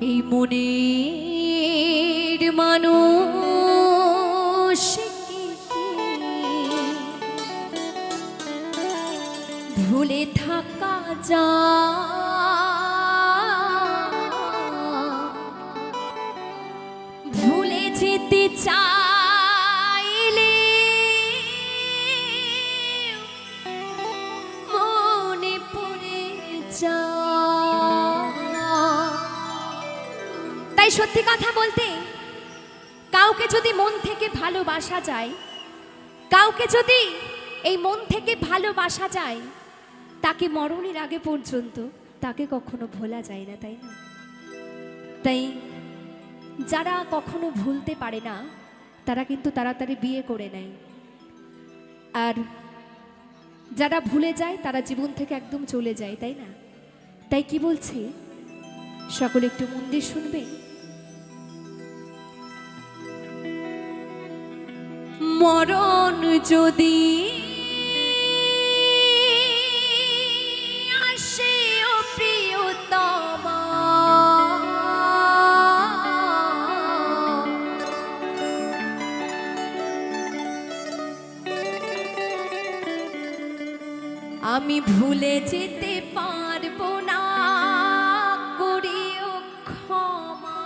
এই মনের মানুষ ভুলে থাকা যায়, ভুলে যেতে চাইলে মনে পড়ে যায়। তাই সত্যি কথা বলতে, কাউকে যদি মন থেকে ভালোবাসা যায়, কাউকে যদি এই মন থেকে ভালোবাসা যায়, তাকে মরণের আগে পর্যন্ত তাকে কখনো ভোলা যায় না, তাই না? তাই যারা কখনো ভুলতে পারে না তারা কিন্তু তাড়াতাড়ি বিয়ে করে নেয়, আর যারা ভুলে যায় তারা জীবন থেকে একদম চলে যায়, তাই না? তাই কি বলছে সকলে একটু মন দিয়ে শুনবে। মরণ যদি আসে ও প্রিয়তমা, আমি ভুলে যেতে পারবো না, করিও ক্ষমা।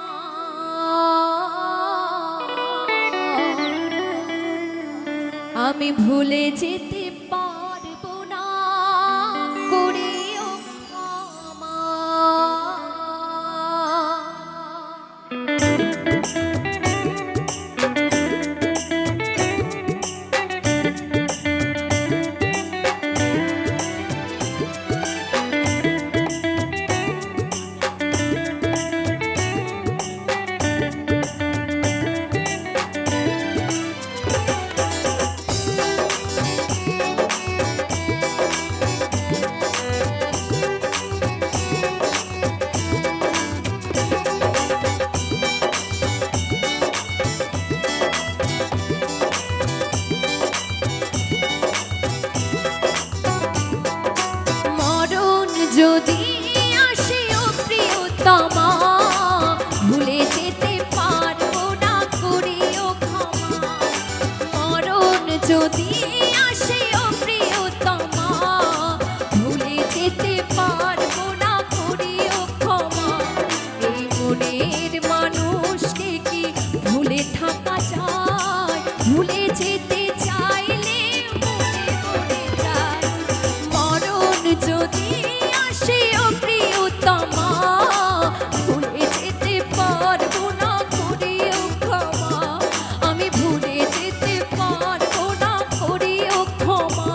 আমি ভুলে যেতে পারবো না, করিও ক্ষমা। যদি আসে ও প্রিয়তমা, ভুলে যেতে পারবো না, করিও ক্ষমা। মরণ যদি আসে ও প্রিয়তমা, ভুলে যেতে পারবো না, করিও ক্ষমা। এই মনের মানুষকে কি ভুলে থাকা যায়? ভুলে যেতে চাইলে মনে পড়ে যায়। মরণ যদি ভুলে যেতে পারবো না, করিও ক্ষমা। আমি ভুলে যেতে পারবো না, করিও ক্ষমা।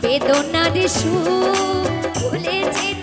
বেদনার সুর, ভুলে যেতে